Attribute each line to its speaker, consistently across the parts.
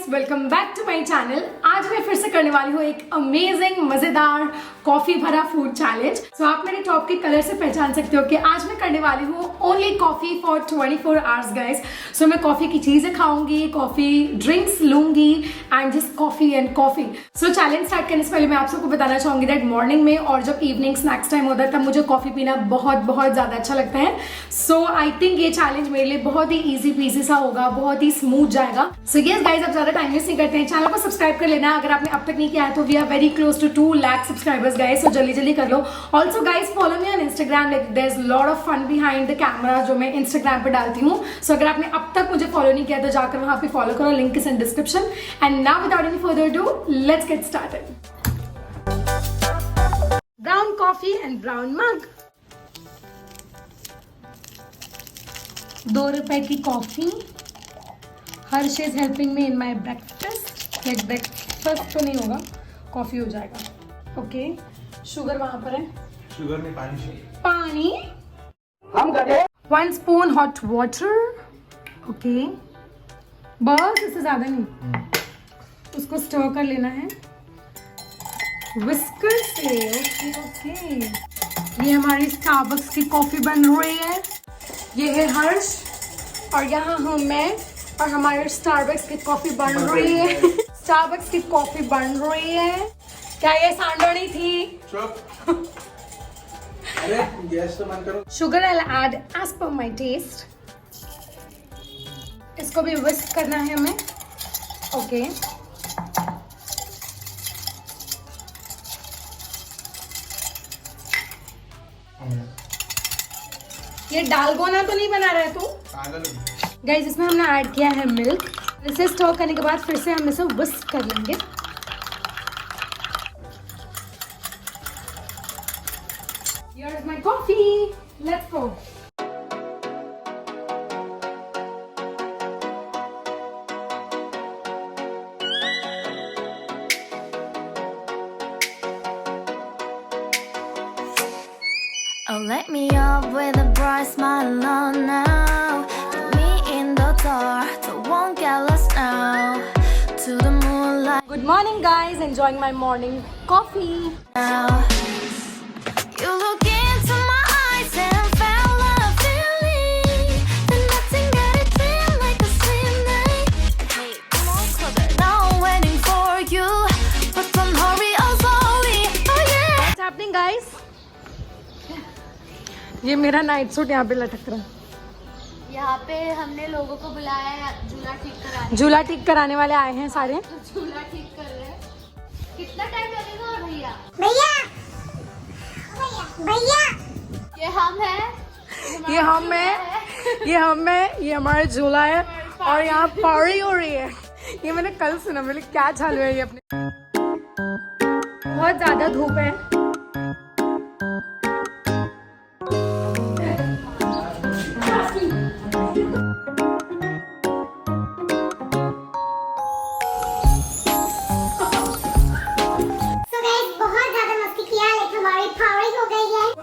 Speaker 1: Welcome back to my channel. आज मैं फिर से करने वाली हूँ एक अमेजिंग मजेदार कॉफी भरा फूड चैलेंज। सो आप मेरे टॉप के कलर से पहचान सकते हो कि आज मैं करने वाली हूँ only coffee for 24 hours guys. So मैं कॉफी की चीजें खाऊंगी, कॉफी ड्रिंक्स लूंगी and just coffee and coffee. So challenge start करने से पहले मैं आप सबको बताना चाहूंगी दैट मॉर्निंग में और जब इवनिंग स्नैक्स टाइम होता है तब मुझे कॉफी पीना बहुत ज्यादा अच्छा लगता है। सो आई थिंक ये चैलेंज मेरे लिए बहुत ही इजी पीजी सा होगा, बहुत ही स्मूथ जाएगा। सो यस गाइस, अब ज्यादा टाइम वेस्ट नहीं करते हैं, चैनल को सब्सक्राइब कर लेना अगर आपने अब तक नहीं किया है। तो we are very close to 2 lakh subscribers guys, so जल्दी कर लो। Also guys follow me on Instagram, like there is lot of fun behind the camera जो मैं इंस्टाग्राम पे डालती हूँ। सो अगर आपने अब तक मुझे फॉलो नहीं किया तो जाकर वहां पे फॉलो करो, link is in description. And now without any further do let's get started. Brown coffee and brown mug, 2 रुपए की coffee. Harsh is helping me in my breakfast. Like breakfast तो नहीं होगा, कॉफी हो जाएगा। ओके, शुगर वहां पर है।
Speaker 2: शुगर नहीं,
Speaker 1: पानी हम करते। 1 स्पून हॉट वाटर। ओके, बस इससे ज्यादा नहीं, उसको स्टर कर लेना है विस्कर से। ओके, ये हमारी स्टारबक्स की कॉफी बन रही है। ये है हर्ष और यहाँ हूँ मैं और हमारे स्टारबक्स की कॉफी बन रही है। स्टारबक्स की कॉफी बन रही है। क्या ये सांडोनी थी?
Speaker 2: चुप। अरे गैस तो बंद करो।
Speaker 1: Sugar I add as per my test. इसको भी विस्क करना है हमें। ओके, ये डालगोना तो नहीं बना रहा है तू? गाइस, इसमें हमने ऐड किया है मिल्क। इसे स्टर करने के बाद फिर से हम इसे विस्क कर लेंगे। Here is my coffee. Let's go.
Speaker 3: Oh, let me up with a bright smile on now. Put me in the dark, so won't get lost now. To the moonlight
Speaker 1: Good morning guys, enjoying my morning coffee.
Speaker 3: now. You look into my eyes and felt a feeling. Then nothing got it feel like a slim night. Hey, come on closer. Now I'm waiting for you, but don't hurry, oh slowly. Oh yeah.
Speaker 1: What's happening guys? ये मेरा night suit यहाँ पे लटक रहा है।
Speaker 4: यहाँ पे हमने लोगों को बुलाया है झूला ठीक कराने।
Speaker 1: झूला ठीक कराने वाले आए हैं सारे।
Speaker 4: झूला ठीक कर रहे हैं। कितना टाइम लगेगा? और भैया ये हम हैं, ये हमारा झूला है और यहाँ पार्टी हो रही है। ये मैंने कल सुना, मैंने क्या चालू है ये अपने। बहुत ज्यादा धूप है।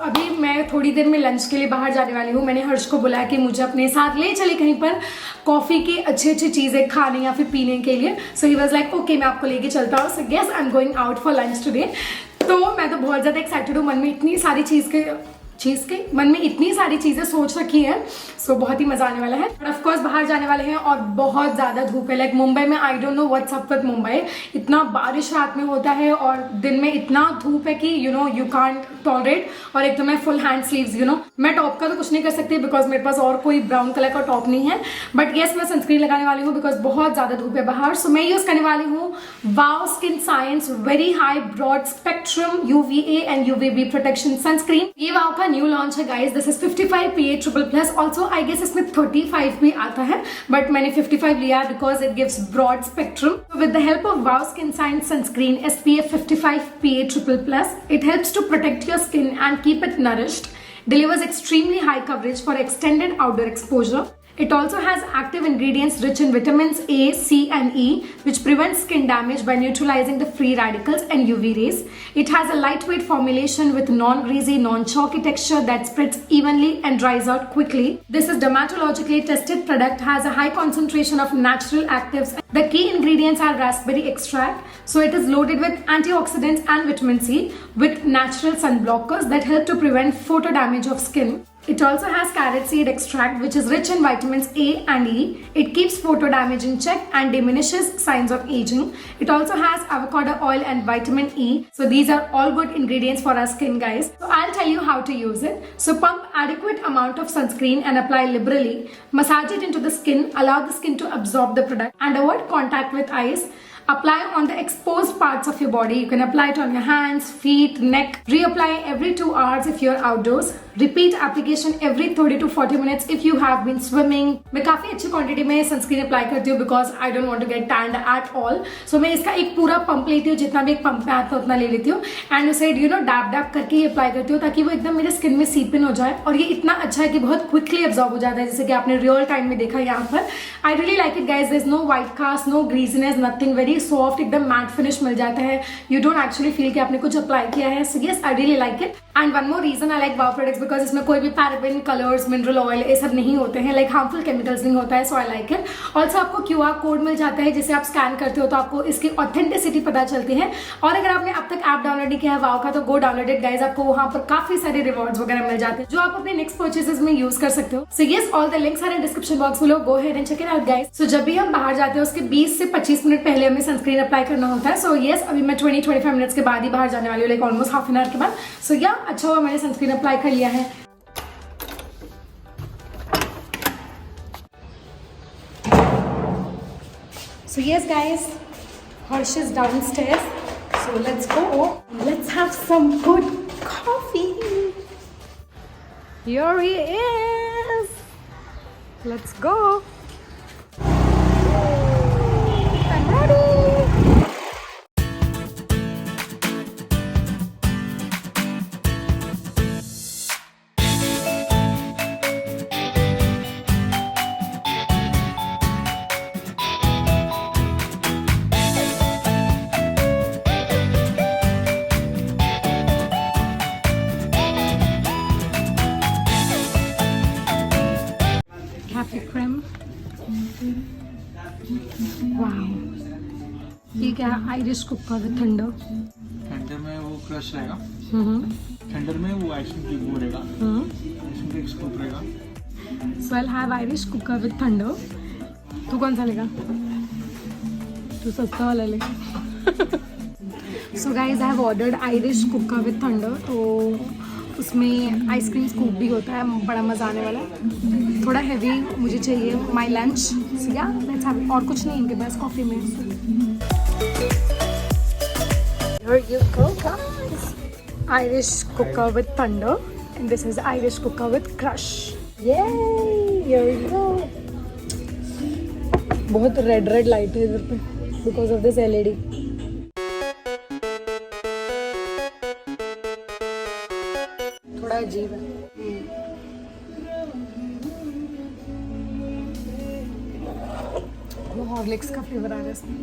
Speaker 4: अभी मैं थोड़ी देर में लंच के लिए बाहर जाने वाली हूँ। मैंने हर्ष को बुलाया कि मुझे अपने साथ ले चले कहीं पर कॉफी की अच्छी चीजें खाने या फिर पीने के लिए। सो ही वाज लाइक ओके, मैं आपको लेके चलता हूँ। सो yes, I am going out for lunch today. तो मैं तो बहुत ज्यादा एक्साइटेड हूँ। मन में इतनी सारी चीजें सोच रखी है। सो बहुत ही मजा आने वाला है। बट ऑफ कोर्स बाहर जाने वाले हैं और बहुत ज्यादा धूप है। लाइक मुंबई में I don't know what's up with Mumbai, इतना बारिश रात में होता है और दिन में इतना धूप है कि यू कांट टॉलरेट। और एक तो मैं फुल हैंड स्लीव्स, मैं टॉप का तो कुछ नहीं कर सकती बिकॉज मेरे पास और कोई ब्राउन कलर का टॉप नहीं है। बट येस, मैं सनस्क्रीन लगाने वाली हूँ बिकॉज बहुत ज्यादा धूप है बाहर। सो मैं यूज करने वाली हूँ Wow skin science very high broad spectrum UVA and UVB protection sunscreen. ये वाव का न्यू लॉन्च है guys. This is 55 PA++। Also I guess इसमें 35 भी आता है, बट मैंने 55 लिया because it gives broad spectrum. With the help of Wow skin science sunscreen SPF 55 PA++, it helps to protect your skin and keep it nourished, delivers extremely high coverage for extended outdoor exposure.
Speaker 1: It also has active ingredients rich in vitamins A, C and E, which prevent skin damage by neutralizing the free radicals and UV rays. It has a lightweight formulation with non-greasy, non-chalky texture that spreads evenly and dries out quickly. This is dermatologically tested product, has a high concentration of natural actives. The key ingredients are raspberry extract, so it is loaded with antioxidants and vitamin C with natural sun blockers that help to prevent photo damage of skin. It also has carrot seed extract, which is rich in vitamins A and E. It keeps photo damage in check and diminishes signs of aging. It also has avocado oil and vitamin E. So these are all good ingredients for our skin, guys. So I'll tell you how to use it. So pump adequate amount of sunscreen and apply liberally. Massage it into the skin. Allow the skin to absorb the product and avoid contact with eyes. Apply on the exposed parts of your body. You can apply it on your hands, feet, neck. Reapply every 2 hours if you're outdoors. Repeat application every 30 to 40 minutes if you have been swimming. मैं काफ़ी अच्छी quantity में sunscreen apply करती हूँ because I don't want to get tanned at all. So मैं इसका एक पूरा पंप लेती हूँ, जितना भी एक पंप में आता है उतना ले लेती हूँ एंड उसे डैब डैब करके ही अप्लाई करती हूँ ताकि वो एकदम मेरे स्किन में सीप इन हो जाए. और ये इतना अच्छा है कि बहुत क्विकली एब्जॉर्ब हो जाता है, जैसे कि आपने रियल टाइम में देखा यहाँ पर. I really like it guys. There is no white cast, no greasiness, nothing. Very soft, एकदम मैट फिनिश मिल जाता है. यू डोंट एक्चुअली फील कि आपने कुछ अप्लाई किया है. So yes, I really like it. And one more reason I like wow products because इसमें कोई भी पैराबेन, कलर्स, मिनरल ऑयल ये सब नहीं होते हैं, लाइक हार्मफुल केमिकल्स नहीं होता है. सो आई लाइक इट. ऑल्सो आपको QR कोड मिल जाता है, जिसे आप स्कैन करते हो तो आपको इसकी ऑथेंटिसिटी पता चलती है. और अगर आपने अब तक ऐप डाउनलोड नहीं किया है वाव का तो गो डाउनलोड इट गाइज. आपको वहां पर काफी सारे रिवॉर्ड्स वगैरह मिल जाते हैं जो आप अपने नेक्स्ट परचेसेस में यूज कर सकते हो. So yes, all the links are in description box below. Go ahead and check it out guys. So जब भी हम बाहर जाते हैं उसके 20 से 25 मिनट पहले हमें सनस्क्रीन अप्लाई करना होता है. सो यस, अभी मैं 20-25 मिनट्स के बाद ही बाहर जाने वाली हूँ, like almost half an hour के बाद. सो या अच्छा हुआ मैंने सनस्क्रीन अप्लाई कर लिया है. So yes guys, Harsh is downstairs. So let's go. Let's have some good coffee. Here he is. Let's go. I'm ready. Cafe cream. Wow. ये क्या है? आयरिश कुक्का विद थंडर.
Speaker 2: ठंडर में वो क्रश रहेगा, ठंडर में वो आइसक्रीम की वो रहेगा, आइसक्रीम का स्कूप रहेगा.
Speaker 1: So I'll have Irish cooker with thunder. तू कौन सा लेगा? तू सस्ता वाला ले. So guys, I have ordered Irish cooker with thunder. तो उसमें आइसक्रीम स्कूप भी होता है, बड़ा मज़ा आने वाला है. थोड़ा हैवी मुझे चाहिए माई लंच. सो या लेट्स हैव इट. और कुछ नहीं इनके पास कॉफ़ी में. Here you go guys. Irish cooker with thunder and this is Irish cooker with crush. Yay! Here we go. बहुत रेड लाइट है इधर पे because of this LED. थोड़ा अजीब है. वो हॉर्लिक्स का फ्लेवर आ रहा है इसमें.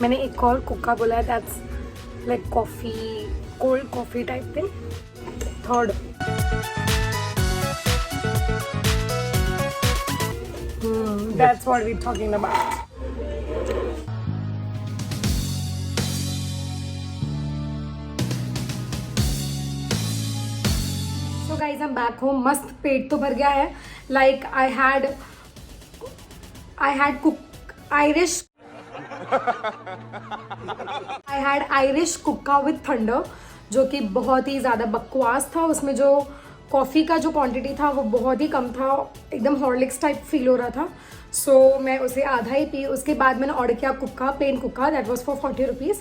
Speaker 1: मैंने एक और कुक्का बोला है, that's like coffee, cold coffee type thing. Third. That's what we're talking about. So guys, I'm back home. मस्त पेट तो भर गया है. Like I had Irish cooker with thunder, जो कि बहुत ही ज़्यादा बकवास था. उसमें जो कॉफ़ी का जो क्वांटिटी था वो बहुत ही कम था, एकदम हॉर्लिक्स टाइप फील हो रहा था. सो मैं उसे आधा ही पी. उसके बाद मैंने ऑर्डर किया कुक्का, प्लेन कुक्का, that was for 40 rupees.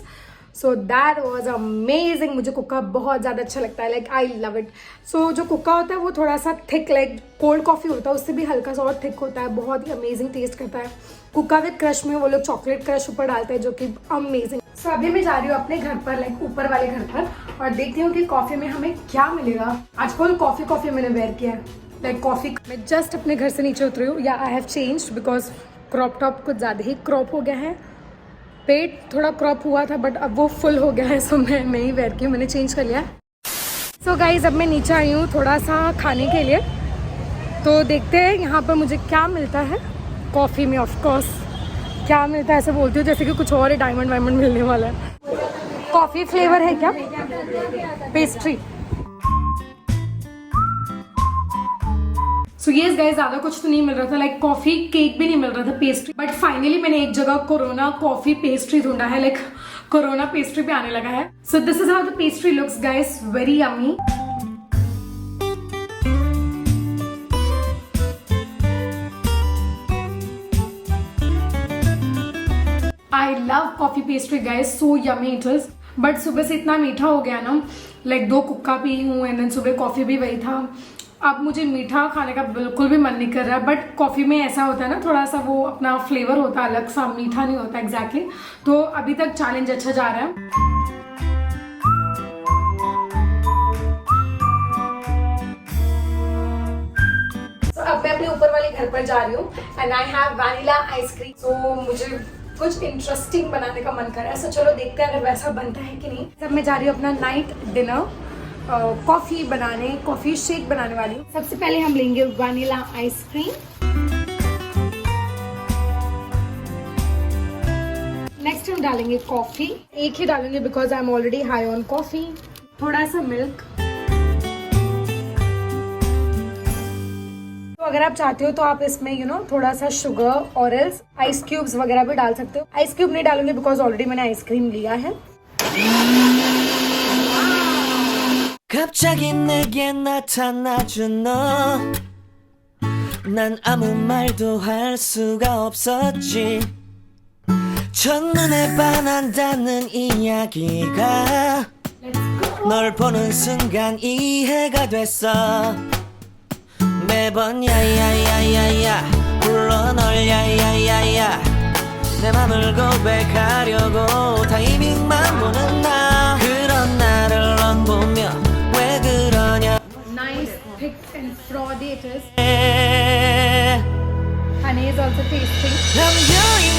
Speaker 1: So that was amazing. मुझे कुक्का बहुत ज़्यादा अच्छा लगता है, like I love it. So जो कुक्का होता है वो थोड़ा सा थिक, लाइक कोल्ड कॉफ़ी होता है उससे भी हल्का सा और थिक होता है, बहुत ही अमेजिंग टेस्ट करता है। कुक्का विद क्रश में वो लोग चॉकलेट क्रश ऊपर डालते हैं जो कि अमेजिंग। सो अभी मैं जा रही हूँ अपने घर पर, लाइक ऊपर वाले घर पर, और देखती हूँ कि कॉफ़ी में हमें क्या मिलेगा। आज फुल कॉफ़ी मैंने वेयर किया है, लाइक कॉफ़ी। मैं जस्ट अपने घर से नीचे उतरी हूँ, या I have changed because crop top कुछ ज़्यादा ही क्रॉप हो गया है। पेट थोड़ा क्रॉप हुआ था बट अब वो फुल हो गया है, सो मैं नहीं वेयर की, मैंने चेंज कर लिया। सो गाइज अब मैं नीचे आई हूँ थोड़ा सा खाने के लिए, तो देखते हैं यहाँ पर मुझे क्या मिलता है कॉफ़ी में। ऑफ कोर्स क्या मिलता है ऐसे बोलती हूँ जैसे कि कुछ और डायमंड वायमंड मिलने वाला है। कॉफ़ी फ्लेवर है क्या? पेस्ट्री। सो यस गाइस, ज़्यादा कुछ तो नहीं मिल रहा था, लाइक कॉफ़ी केक भी नहीं मिल रहा था, पेस्ट्री। बट फाइनली मैंने एक जगह कोरोना कॉफ़ी पेस्ट्री ढूंढा है, लाइक कोरोना पेस्ट्री भी आने लगा है। So this is how the pastry looks guys, very yummy. I love coffee pastry guys, so yummy it is. But सुबह से इतना मीठा हो गया ना, लाइक 2 कुक्का पी हूँ एंड देन सुबह कॉफ़ी भी वही था। अब मुझे मीठा खाने का बिल्कुल भी मन नहीं कर रहा है। बट कॉफ़ी में ऐसा होता है ना, थोड़ा सा वो अपना फ्लेवर होता है अलग सा, मीठा नहीं होता एग्जैक्टली। तो अभी तक चैलेंज अच्छा जा रहा है। So, अब मैं अपने ऊपर वाले घर पर जा रही हूँ and I have vanilla ice cream. So मुझे कुछ इंटरेस्टिंग बनाने का मन कर रहा है, सो चलो देखते हैं अगर वैसा बनता है कि नहीं। तब मैं जा रही हूँ अपना नाइट डिनर कॉफ़ी बनाने, कॉफ़ी शेक बनाने वाली हूँ। सबसे पहले हम लेंगे वनीला आइसक्रीम, नेक्स्ट हम डालेंगे कॉफ़ी, एक ही डालेंगे because I am already high on coffee. थोड़ा सा मिल्क, तो अगर आप चाहते हो तो आप इसमें थोड़ा सा शुगर और एल्स आइस क्यूब्स वगैरह भी डाल सकते हो। आइस क्यूब नहीं डालूंगी बिकॉज ऑलरेडी मैंने आइसक्रीम लिया है।
Speaker 5: 갑자기 내게 나타나준 너, 난 아무 말도 할 수가 없었지. 첫눈에 반한다는 이야기가 널 보는 순간 이해가 됐어. 매번 야야야야야 불러 널 야야야야, 내 맘을 고백하려고 타이밍만 보는 나, 그런 나를 넌 보며 왜 그러냐.
Speaker 1: Nice, thick and frothy it is. Honey is also tasty.
Speaker 5: I'm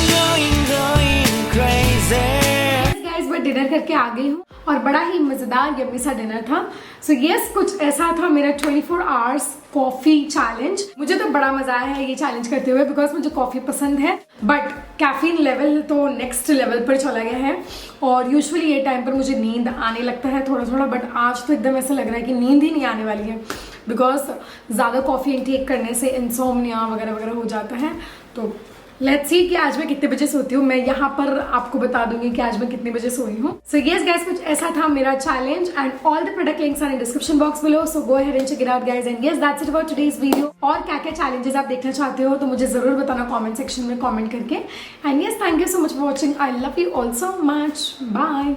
Speaker 5: going crazy.
Speaker 1: Yes guys, मैं डिनर करके आ गई हूँ और बड़ा ही मज़ेदार यम्मी सा डिनर था। सो यस, कुछ ऐसा था मेरा 24 आवर्स कॉफ़ी चैलेंज। मुझे तो बड़ा मज़ा आया है ये चैलेंज करते हुए बिकॉज मुझे कॉफ़ी पसंद है, बट कैफीन लेवल तो नेक्स्ट लेवल पर चला गया है। और यूजुअली ये टाइम पर मुझे नींद आने लगता है थोड़ा थोड़ा, बट आज तो एकदम ऐसा लग रहा है कि नींद ही नहीं आने वाली है बिकॉज ज़्यादा कॉफ़ी इनटेक करने से इंसोम्निया वगैरह वगैरह हो जाता है। तो लेट्स सी कि आज मैं कितने बजे सोती हूँ। मैं यहाँ पर आपको बता दूंगी कि आज मैं कितने बजे सोई हूँ। सो यस गाइस, कुछ ऐसा था मेरा challenge and all the product links are in description box below, so go ahead and check it out guys. And yes, that's it about today's video. और क्या क्या चैलेंजेस आप देखना चाहते हो तो मुझे जरूर बताना कॉमेंट सेक्शन में कॉमेंट करके। And yes, thank you so much for watching. I love you all so much. Bye.